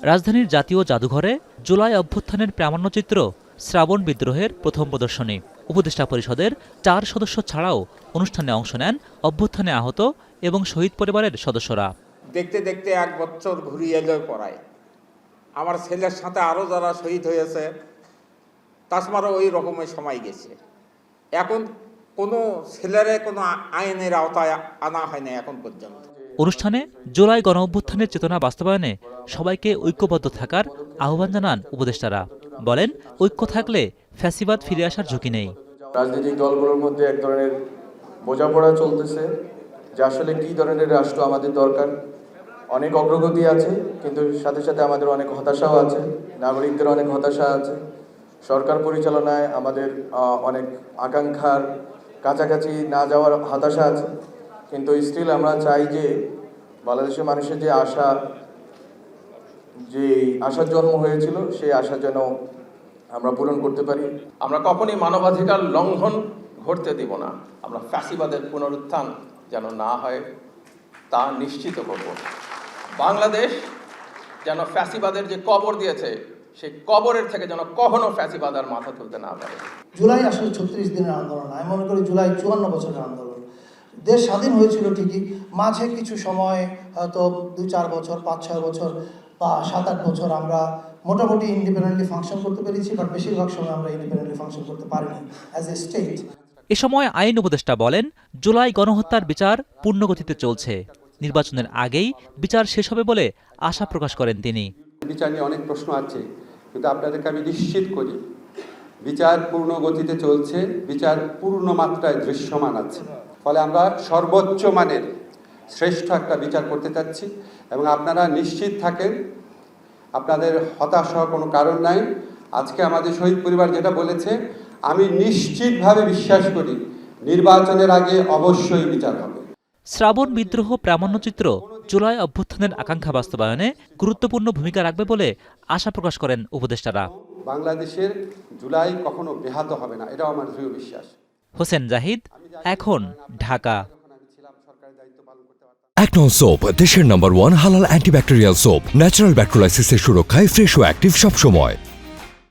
রাজধানীর জাতীয় জাদুঘরে জুলাই অভ্যুত্থানের প্রামাণ্যচিত্র শ্রাবণ বিদ্রোহের প্রথম প্রদর্শনী। উপদেষ্টা পরিষদের 4 সদস্য ছাড়াও অনুষ্ঠানে অংশ নেন অভ্যুত্থানে আহত এবং শহীদ পরিবারের সদস্যরা। দেখতে দেখতে 1 বছর ঘুরিয়ে এলো পড়ায়। আমার ছেলের সাথে আরও যারা শহীদ হয়েছে তাছাড়াও ওই রকমের সময় গেছে। এখন কোনো ছেলেরে কোনো আইনের আওতায় আনা হয় না এখন পর্যন্ত। অনুষ্ঠানে জুলাই গণঅভ্যুত্থানের চেতনা বাস্তবায়নে সবাইকে ঐক্যবদ্ধ থাকার আহ্বান জানান উপদেষ্টারা। বলেন, ঐক্য থাকলে ফ্যাসিবাদ ফিরে আসার ঝুঁকি নেই। রাজনৈতিক দলগুলোর মধ্যে এক ধরনের বোঝাপড়া চলতেছে যে আসলে কী ধরনের রাষ্ট্র আমাদের দরকার। অনেক অগ্রগতি আছে, কিন্তু সাথে সাথে আমাদের অনেক হতাশাও আছে, নাগরিকদের অনেক হতাশা আছে। সরকার পরিচালনায় আমাদের অনেক আকাঙ্ক্ষার কাছাকাছি না যাওয়ার হতাশা আছে, কিন্তু স্টিল আমরা চাই যে বাংলাদেশের মানুষের যে আশার জন্ম হয়েছিল সেই আশা যেন আমরা পূরণ করতে পারি। আমরা কখনই মানবাধিকার লঙ্ঘন ঘটতে দিব না। আমরা ফ্যাসিবাদের পুনরুত্থান যেন না হয় তা নিশ্চিত করব। বাংলাদেশ যেন ফ্যাসিবাদের যে কবর দিয়েছে সেই কবরের থেকে যেন কখনো ফ্যাসিবাদ আর মাথা তুলতে না পারে। জুলাই আসলে 36 দিনের আন্দোলন, আমি মনে করি জুলাই 54 বছরের আন্দোলন। দেশ স্বাধীন হয়েছিল ঠিকই, মাঝে কিছু সময় হয়তো 2-4 বছর, 5-6 বছর বা 7-8 বছর আমরা মোটামুটি ইন্ডিপেন্ডেন্টলি ফাংশন করতে পেরেছি, বাট বেশিরভাগ সময় আমরা ইন্ডিপেন্ডেন্টলি ফাংশন করতে পারিনি অ্যাজ এ স্টেট। এ সময় আইন উপদেষ্টা বলেন, জুলাই গণহত্যার বিচার পূর্ণগতিতে চলছে। নির্বাচনের আগেই বিচার শেষ হবে বলে আশা প্রকাশ করেন তিনি। বিচার নিয়ে অনেক প্রশ্ন আছে, কিন্তু আপনাদেরকে আমি নিশ্চিত করি বিচার পূর্ণ গতিতে চলছে, বিচার পূর্ণ মাত্রায় দৃশ্যমান আছে। ফলে আমরা সর্বোচ্চ মানের শ্রেষ্ঠ একটা বিচার করতে চাচ্ছি এবং আপনারা নিশ্চিত থাকেন, আপনাদের হতাশ হওয়ার কোনো কারণ নাই। আজকে আমাদের শহীদ পরিবার যেটা বলেছে, আমি নিশ্চিতভাবে বিশ্বাস করি নির্বাচনের আগে অবশ্যই বিচার হবে। শ্রাবণ বিদ্রোহ প্রামাণ্যচিত্র জুলাই অভ্যুত্থানের আকাঙ্ক্ষা বাস্তবায়নে গুরুত্বপূর্ণ ভূমিকা রাখবে বলে আশা প্রকাশ করেন উপদেষ্টারা। বাংলাদেশের জুলাই কখনো ব্যাহত হবে না, এটাও আমার দৃঢ় বিশ্বাস। হোসেন জাহিদ, এখন, ঢাকা। একনল সোপ, দেশের নম্বর 1 হালাল অ্যান্টিব্যাকটেরিয়াল সোপ। ন্যাচারাল ব্যাকটেরিয়ালাইসিসের সুরক্ষায় ফ্রেশ ও অ্যাক্টিভ সবসময়।